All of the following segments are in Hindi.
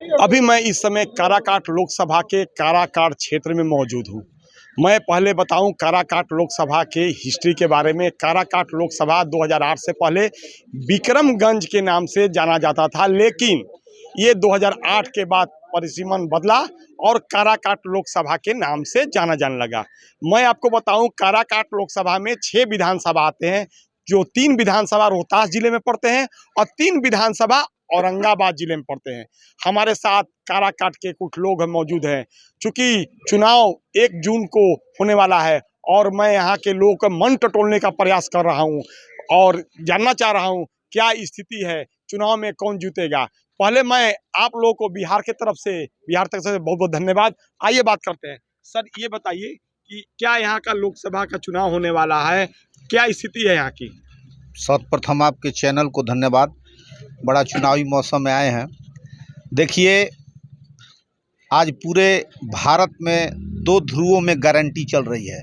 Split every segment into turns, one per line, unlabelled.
अभी मैं इस समय काराकाट लोकसभा के काराकाट क्षेत्र में मौजूद हूँ। मैं पहले बताऊं काराकाट लोकसभा के हिस्ट्री के बारे में। काराकाट लोकसभा 2008 से पहले विक्रमगंज के नाम से जाना जाता था, लेकिन ये 2008 के बाद परिसीमन बदला और काराकाट लोकसभा के नाम से जाना जाने लगा। मैं आपको बताऊं काराकाट लोकसभा में 6 विधानसभा आते हैं, जो 3 विधानसभा रोहतास जिले में पड़ते हैं और 3 विधानसभा औरंगाबाद जिले में पड़ते हैं। हमारे साथ काराकाट के कुछ लोग मौजूद हैं। चूंकि चुनाव 1 जून को होने वाला है और मैं यहाँ के लोगों का मन टटोलने का प्रयास कर रहा हूँ और जानना चाह रहा हूँ क्या स्थिति है, चुनाव में कौन जीतेगा। पहले मैं आप लोगों को बिहार तक से बहुत बहुत धन्यवाद। आइए बात करते हैं। सर ये बताइए कि क्या यहाँ का लोकसभा का चुनाव होने वाला है, क्या स्थिति है यहाँ की।
सर्वप्रथम आपके चैनल को धन्यवाद। बड़ा चुनावी मौसम में आए हैं। देखिए, आज पूरे भारत में 2 ध्रुवों में गारंटी चल रही है।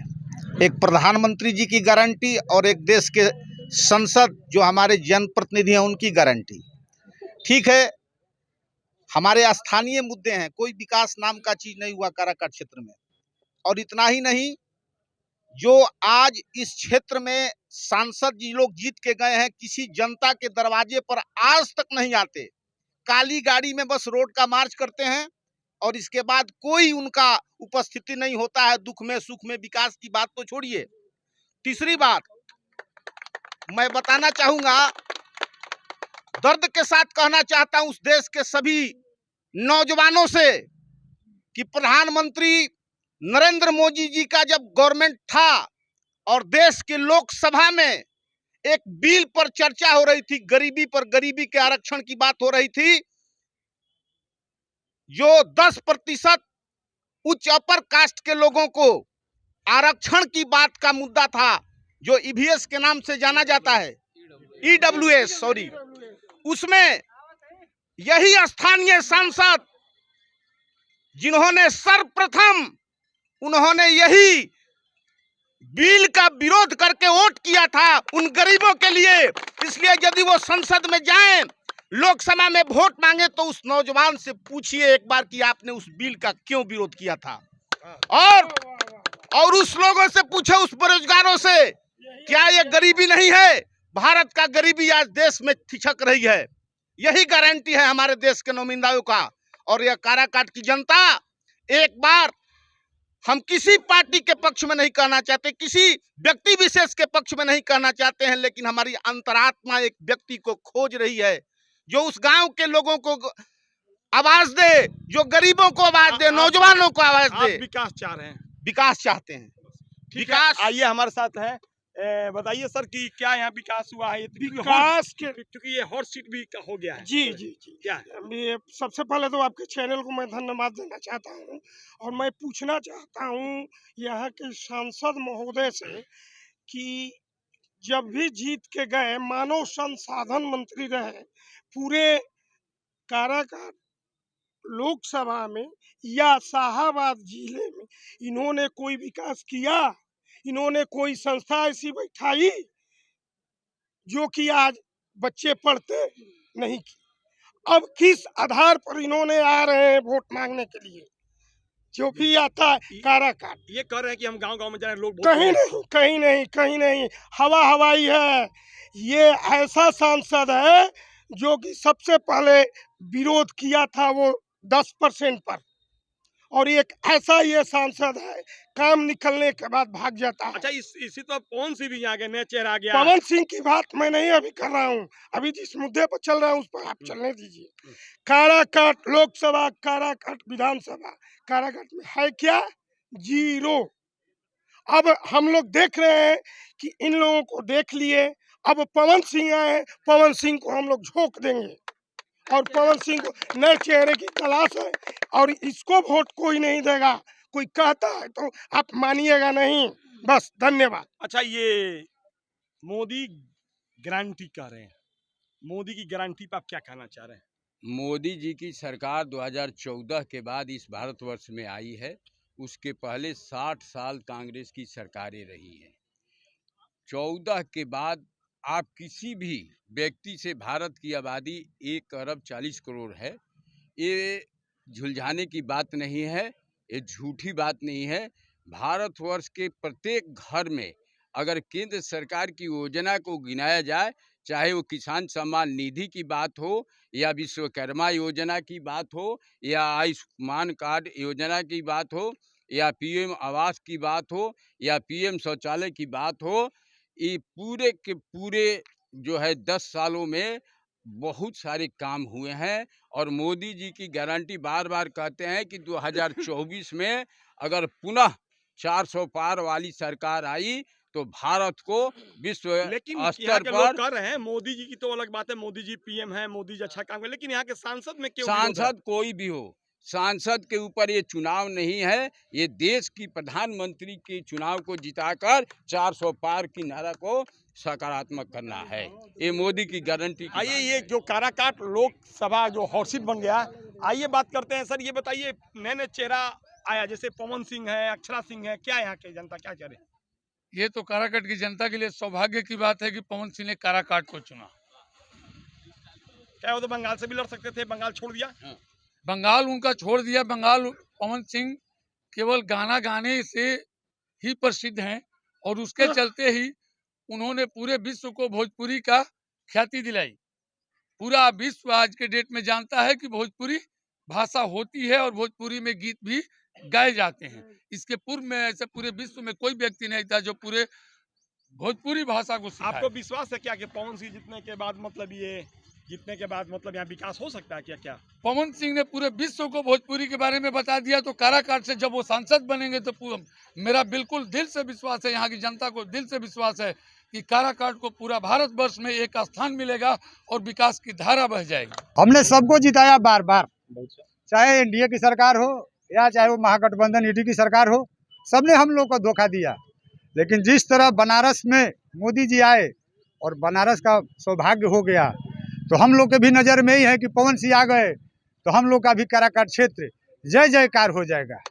एक प्रधानमंत्री जी की गारंटी और एक देश के संसद जो हमारे जनप्रतिनिधि हैं उनकी गारंटी। ठीक है, हमारे स्थानीय मुद्दे हैं, कोई विकास नाम का चीज़ नहीं हुआ काराकाट क्षेत्र में। और इतना ही नहीं, जो आज इस क्षेत्र में सांसद जी लोग जीत के गए हैं, किसी जनता के दरवाजे पर आज तक नहीं आते। काली गाड़ी में बस रोड का मार्च करते हैं और इसके बाद कोई उनका उपस्थिति नहीं होता है। दुख में सुख में, विकास की बात तो छोड़िए। तीसरी बात मैं बताना चाहूंगा, दर्द के साथ कहना चाहता हूं उस देश के सभी नौजवानों से कि प्रधानमंत्री नरेंद्र मोदी जी का जब गवर्नमेंट था और देश के लोकसभा में एक बिल पर चर्चा हो रही थी, गरीबी के आरक्षण की बात हो रही थी, जो 10% उच्च अपर कास्ट के लोगों को आरक्षण की बात का मुद्दा था, जो ईवीएस के नाम से जाना जाता है, ईडब्ल्यूएस, सॉरी, उसमें यही स्थानीय सांसद जिन्होंने सर्वप्रथम उन्होंने यही बिल का विरोध करके वोट किया था उन गरीबों के लिए। इसलिए यदि वो संसद में जाएं, लोकसभा में वोट मांगे, तो उस नौजवान से पूछिए एक बार कि आपने उस बिल का क्यों विरोध किया था। और उस लोगों से पूछे, उस बेरोजगारों से, क्या ये गरीबी नहीं है? भारत का गरीबी आज देश में ठिठक रही है। यही गारंटी है हमारे देश के नुमाइंदों का। और यह काराकाट की जनता, एक बार हम किसी पार्टी के पक्ष में नहीं कहना चाहते, किसी व्यक्ति विशेष के पक्ष में नहीं कहना चाहते हैं, लेकिन हमारी अंतरात्मा एक व्यक्ति को खोज रही है जो उस गांव के लोगों को आवाज दे, जो गरीबों को आवाज दे, नौजवानों को आवाज दे।
विकास चाह रहे हैं,
विकास चाहते हैं।
विकास आइए हमारे साथ है। बताइए सर कि क्या यहाँ विकास हुआ है?
विकास के,
क्योंकि ये हॉट सीट भी हो गया है।
जी जी जी,
क्या है?
ये सबसे पहले तो आपके चैनल को मैं धन्यवाद देना चाहता हूँ और मैं पूछना चाहता हूँ यहाँ के सांसद महोदय से कि जब भी जीत के गए, मानव संसाधन मंत्री रहे पूरे काराकाट लोकसभा में या शाहाबाद जिले में, इन्होंने कोई विकास किया? इन्होंने कोई संस्था ऐसी बैठाई जो कि आज बच्चे पढ़ते नहीं की? अब किस आधार पर इन्होंने आ रहे हैं वोट मांगने के लिए? जो भी आता है काराकाट,
ये कह रहे हैं कि हम गांव-गांव में जा रहे हैं, लोग
कहीं नहीं, कहीं नहीं, कहीं नहीं, हवा हवाई है। ये ऐसा सांसद है जो कि सबसे पहले विरोध किया था वो 10% पर, और एक ऐसा ये सांसद है काम निकलने के बाद भाग जाता है।
अच्छा, इसी तो पवन सिंह भी आ गए, नया चेहरा आ गया।
पवन सिंह की बात मैं नहीं अभी कर रहा हूँ, अभी जिस मुद्दे पर चल रहा हूँ उस पर आप चलने दीजिए। काराकाट लोकसभा, काराकाट विधानसभा, काराकाट में है क्या? 0। अब हम लोग देख रहे हैं कि इन लोगों को देख लिए, अब पवन सिंह आए, पवन सिंह को हम लोग झोंक देंगे और पवन सिंह को नए चेहरे की तलाश है और इसको वोट कोई नहीं देगा। कोई कहता है तो आप मानिएगा नहीं। बस, धन्यवाद।
अच्छा, ये मोदी गारंटी कह रहे हैं, मोदी की गारंटी पर आप क्या कहना चाह रहे हैं?
मोदी जी की सरकार 2014 के बाद इस भारतवर्ष में आई है। उसके पहले 60 साल कांग्रेस की सरकारें रही हैं। 14 के बाद आप किसी भी व्यक्ति से, भारत की आबादी 1 अरब 40 करोड़ है, ये झुलझाने की बात नहीं है, ये झूठी बात नहीं है। भारतवर्ष के प्रत्येक घर में अगर केंद्र सरकार की योजना को गिनाया जाए, चाहे वो किसान सम्मान निधि की बात हो या विश्वकर्मा योजना की बात हो या आयुष्मान कार्ड योजना की बात हो या पीएम आवास की बात हो या पीएम शौचालय की बात हो, ये पूरे के पूरे जो है 10 सालों में बहुत सारे काम हुए हैं। और मोदी जी की गारंटी बार-बार कहते हैं कि 2024 में अगर पुनः 400 पार वाली सरकार आई तो भारत को विश्व
लेकिन यहाँ
स्तर
के लोग
पर
कर रहे हैं, मोदी जी की तो अलग बात है, मोदी जी पीएम है, मोदी जी अच्छा काम कर, लेकिन यहाँ के सांसद में क्यों विरोध है?
सांसद कोई भी हो, सांसद के ऊपर ये चुनाव नहीं है, ये देश की प्रधानमंत्री के चुनाव को जिताकर 400 पार की नारा को सकारात्मक करना है। ये मोदी की गारंटी की
आइए,
बात
ये
है।
जो काराकाट लोकसभा जो हॉट सीट बन गया, आइए बात करते हैं। सर ये बताइए, नए नए चेहरा आया, जैसे पवन सिंह है, अक्षरा सिंह है, क्या यहाँ की जनता क्या कह रही है?
ये तो काराकाट की जनता के लिए सौभाग्य की बात है कि पवन सिंह ने काराकाट को चुना।
क्या वो तो बंगाल से भी लड़ सकते थे, बंगाल छोड़ दिया।
बंगाल उनका छोड़ दिया। बंगाल पवन सिंह केवल गाना गाने से ही प्रसिद्ध हैं और उसके चलते ही उन्होंने पूरे विश्व को भोजपुरी का ख्याति दिलाई। पूरा विश्व आज के डेट में जानता है कि भोजपुरी भाषा होती है और भोजपुरी में गीत भी गाए जाते हैं। इसके पूर्व में ऐसे पूरे विश्व में कोई व्यक्ति नहीं था जो पूरे भोजपुरी भाषा को सिखाए।
आपको विश्वास है क्या कि पवन सिंह जीतने के बाद यहाँ विकास हो सकता है क्या? क्या
पवन सिंह ने पूरे विश्व को भोजपुरी के बारे में बता दिया, तो काराकाट से जब वो सांसद बनेंगे तो मेरा बिल्कुल दिल से विश्वास है, यहाँ की जनता को दिल से विश्वास है कि काराकाट को पूरा भारतवर्ष में एक स्थान मिलेगा और विकास की धारा बह जाएगी।
हमने सबको जिताया बार बार, चाहे एनडीए की सरकार हो या चाहे वो महागठबंधन ईडी की सरकार हो, सबने हम लोग को धोखा दिया। लेकिन जिस तरह बनारस में मोदी जी आए और बनारस का सौभाग्य हो गया, तो हम लोग के भी नज़र में ही है कि पवन सिंह आ गए तो हम लोग का भी काराकाट क्षेत्र जय जयकार हो जाएगा।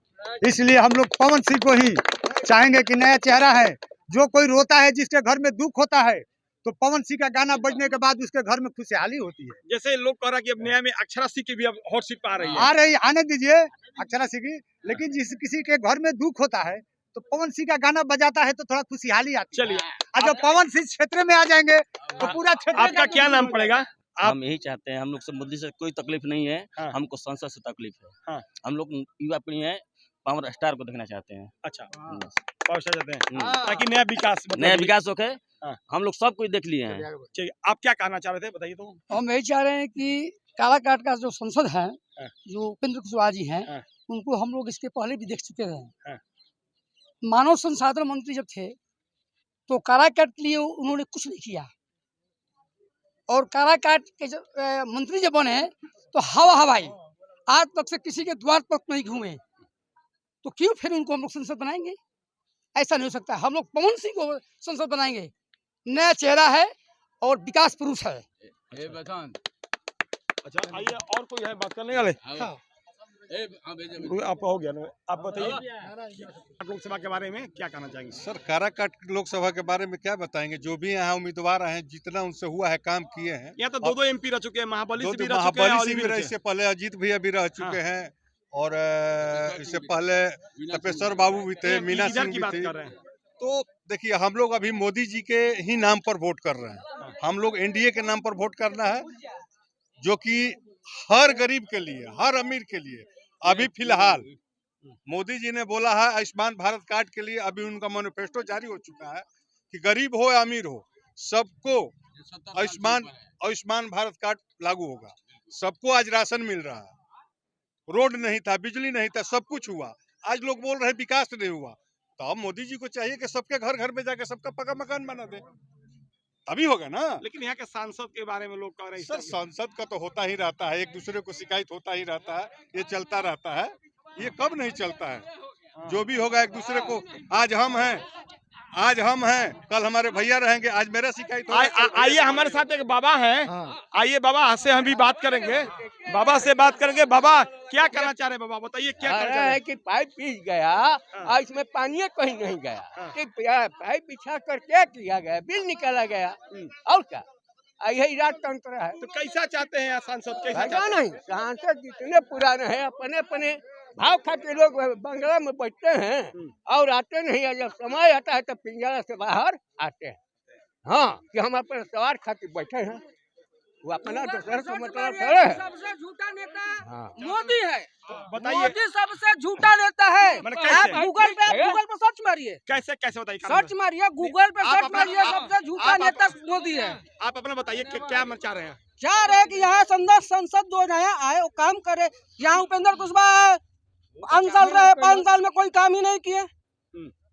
इसलिए हम लोग पवन सिंह को ही चाहेंगे कि नया चेहरा है। जो कोई रोता है, जिसके घर में दुख होता है, तो पवन सिंह का गाना बजने के बाद उसके घर में खुशहाली होती है।
जैसे लोग कह रहा है कि अब नया में अक्षरा सिंह की भी अब हॉट सीट पर आ रही है।
आने दीजिए अक्षरा सिंह की, लेकिन जिस किसी के घर में दुख होता है तो पवन सिंह का गाना बजाता है तो थोड़ा खुशहाली आती है।
चलिए,
और जब पवन सिंह क्षेत्र में आ जाएंगे तो पूरा क्षेत्र
आपका क्या नाम पड़ेगा?
हम यही चाहते हैं, हम लोग से मोदी से कोई तकलीफ नहीं है।
हाँ।
हमको संसद से तकलीफ है।
हाँ।
हम लोग युवा पीढ़ी है, पावर स्टार को देखना चाहते हैं।
अच्छा,
बस।
पहुंचा जाते हैं ताकि नया विकास
नया विकास हो के
हाँ।
हम लोग सब कुछ देख लिए हैं।
चाहिए। आप क्या कहना चाह रहे थे, बताइए तो।
हम यही चाह रहे हैं कि काराकाट का जो सांसद है,
हाँ।
जो उपेंद्र कुशवाहा जी हैं,
हाँ।
उनको हम लोग इसके पहले भी देख चुके हैं।
हाँ।
मानव संसाधन मंत्री जब थे तो काराकाट के लिए उन्होंने कुछ नहीं किया, और काराकाट के जब मंत्री जब बने तो हवा हवाई आज तक से किसी के द्वार तक नहीं घूमे, तो क्यों फिर उनको हम लोग संसद बनाएंगे? ऐसा नहीं हो सकता। हम लोग पवन सिंह को संसद बनाएंगे। नया चेहरा है और विकास पुरुष है।
अच्छा, आइए, और कोई है बात करने वाले?
हाँ।
आप हो गया ना, आप बताइए लोकसभा के बारे में क्या कहना चाहेंगे?
सर, काराकाट लोकसभा के बारे में क्या बताएंगे? जो भी यहाँ उम्मीदवार हैं, जितना उनसे हुआ है काम किए हैं।
यहाँ तो दो एमपी रह चुके हैं, महाबली से भी रह चुके हैं,
महाबली
और
सिंह
भी
भी
रह
रहे,
चुके
इससे पहले अजीत भैया भी रह चुके हैं, और इससे पहले तपेश्वर बाबू भी थे,
हैं।
मीना
इधर
सिंह
की
भी
बात
थी।
कर रहे हैं।
तो देखिए, हम लोग अभी मोदी जी के ही नाम पर वोट कर रहे हैं। हम लोग एनडीए के नाम पर वोट करना है, जो कि हर गरीब के लिए, हर अमीर के लिए। अभी फिलहाल मोदी जी ने बोला है आयुष्मान भारत कार्ड के लिए, अभी उनका मैनिफेस्टो जारी हो चुका है कि गरीब हो या अमीर हो, सबको आयुष्मान भारत कार्ड लागू होगा। सबको आज राशन मिल रहा है, रोड नहीं था, बिजली नहीं था, सब कुछ हुआ। आज लोग बोल रहे विकास नहीं हुआ, तो अब मोदी जी को चाहिए कि सबके घर घर में जाके सबका पक्का मकान बना दे, तभी होगा ना।
लेकिन यहाँ के सांसद के बारे में लोग कह रहे हैं
सर, सांसद का तो होता ही रहता है, एक दूसरे को शिकायत होता ही रहता है, ये चलता रहता है, ये कब नहीं चलता है। जो भी होगा एक दूसरे को, आज हम हैं, कल हमारे भैया रहेंगे, आज मेरा शिकायत होगा।
आइए, हमारे साथ एक बाबा हैं। आइए बाबा से हम भी बात करेंगे, बाबा से बात करेंगे। बाबा क्या करना चाह रहे हैं? बाबा बताइए क्या करना चाह रहे हैं?
कि पाइप पीस गया और इसमें पानी कहीं नहीं गया, कि पाइप बिछा कर क्या किया गया, बिल निकाला गया, और क्या। यही राजतंत्र है।
तो कैसा चाहते हैं सांसद, कैसा
पता
चाहते हैं?
नहीं सांसद जितने पुराने हैं अपने अपने भाव खाते लोग बंगला में बैठते हैं और आते नहीं है। जब समय आता है तो पिंजरा से बाहर आते हैं। हाँ कि हम अपने सवार खातिर बैठे हैं, वो अपना दूसरे से मतलब करे।
सबसे झूठा नेता
हाँ।
मोदी है।
बताइए
मोदी सबसे झूठा नेता है।
मैंने
आप
कैसे
गूगल पे सर्च मारिए,
कैसे कैसे बताइए,
सर्च मारिए गूगल पे
आप
सर्च
अपना-
मारिए,
आप-
सबसे झूठा
आप-
नेता मोदी है।
आप अपना बताइए कि क्या चाह रहे हैं?
चाह रहे कि यहाँ संसद जो नया आए वो काम करे। यहाँ उपेंद्र कुशवाहा 5 साल रहे, 5 साल में कोई काम ही नहीं किए,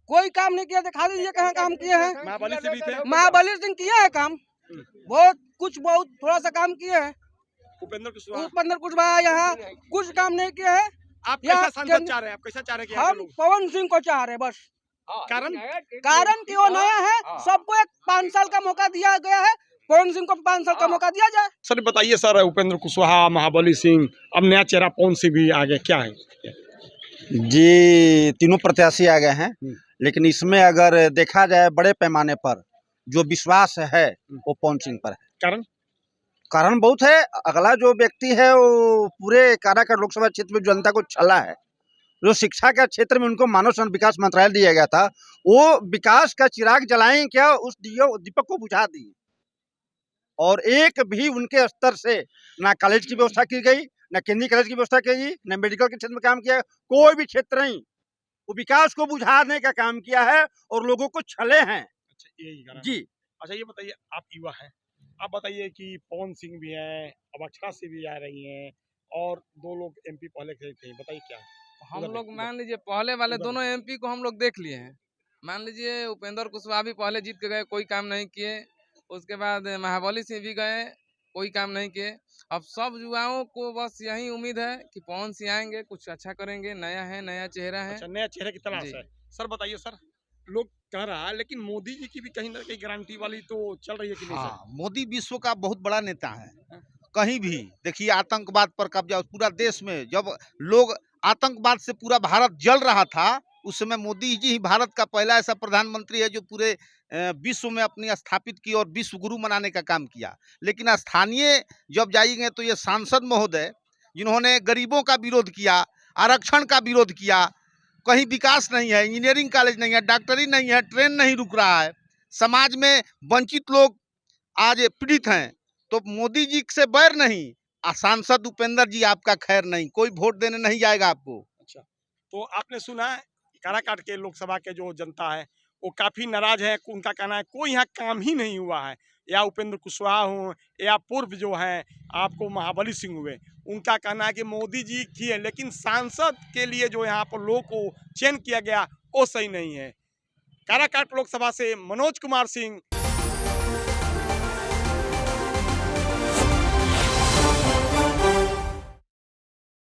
कोई काम नहीं किया। दिखा दीजिए कहाँ काम किए हैं।
महाबली से भी थे,
महाबली सिंह किए हैं काम, बहुत थोड़ा सा काम किए हैं।
उपेंद्र
कुशवाहा यहाँ कुछ काम नहीं किए हैं।
आप
यहाँ
कैसा सांसद चाह रहे हैं? आप कैसा चाह रहे हैं कि यहाँ के
हम
लोग?
पवन सिंह को चाह रहे बस। कारण कि वो नया है, सबको एक 5 साल का मौका दिया गया है। पवन सिंह को 5 साल का मौका दिया जाए।
सर बताइए सर, उपेंद्र कुशवाहा, महाबली सिंह, अब नया चेहरा पवन सिंह भी आगे, क्या है?
जी, तीनों प्रत्याशी आ गए हैं, लेकिन इसमें अगर देखा जाए बड़े पैमाने पर जो विश्वास है वो पवन सिंह पर है। कारण बहुत है। अगला जो व्यक्ति है वो पूरे काराकाट लोकसभा क्षेत्र में जनता को छला है। जो शिक्षा के क्षेत्र में उनको मानव संसाधन विकास मंत्रालय दिया गया था, वो विकास का चिराग जलाएं क्या, उस दीपक को बुझा दिए। और एक भी उनके स्तर से ना कॉलेज की व्यवस्था की गई, ना केंद्रीय कॉलेज की व्यवस्था की गई, ना मेडिकल के क्षेत्र में काम किया, कोई भी क्षेत्र नहीं। वो विकास को बुझाने का काम किया है और लोगों को छले हैं।
अच्छा, यही
जी।
अच्छा ये बताइए, आप युवा हैं, आप बताइए कि पवन सिंह भी हैं, अब अक्षरा सिंह भी आ रही हैं और 2 लोग एमपी पहले से थे, बताइए क्या?
हम लोग मान लीजिए पहले वाले दोनों एमपी को हम लोग देख लिए हैं। मान लीजिए उपेंद्र कुशवाहा भी पहले जीत के गए, कोई काम नहीं किए। उसके बाद महाबली सिंह भी गए, कोई काम नहीं किए। अब सब युवाओं को बस यही उम्मीद है कि पवन सिंह आएंगे, कुछ अच्छा करेंगे, नया है, नया चेहरा है।
अच्छा, नया चेहरे की तलाश है। सर बताइए सर, लोग कह रहा है लेकिन मोदी जी की भी कहीं ना कहीं गारंटी वाली तो चल रही है कि नहीं?
हाँ, मोदी विश्व का बहुत बड़ा नेता है। कहीं भी देखिए आतंकवाद पर कब्जा, पूरा देश में जब लोग आतंकवाद से पूरा भारत जल रहा था, उस समय मोदी जी ही भारत का पहला ऐसा प्रधानमंत्री है जो पूरे विश्व में अपनी स्थापित की और विश्व गुरु मनाने का काम किया। लेकिन स्थानीय जब जाएंगे तो ये सांसद महोदय जिन्होंने गरीबों का विरोध किया, आरक्षण का विरोध किया, कहीं विकास नहीं है, इंजीनियरिंग कॉलेज नहीं है, डॉक्टरी नहीं है, ट्रेन नहीं रुक रहा है, समाज में वंचित लोग आज पीड़ित हैं, तो मोदी जी से बैर नहीं, सांसद उपेंद्र जी आपका खैर नहीं, कोई वोट देने नहीं जाएगा आपको।
अच्छा, तो आपने सुना है काराकाट के लोकसभा के जो जनता है वो काफ़ी नाराज है। उनका कहना है कोई यहाँ काम ही नहीं हुआ है, या उपेंद्र कुशवाहा हो या पूर्व जो हैं आपको महाबली सिंह हुए, उनका कहना है कि मोदी जी किए, लेकिन सांसद के लिए जो यहाँ पर लोगों को चयन किया गया वो सही नहीं है। काराकाट लोकसभा से मनोज कुमार सिंह।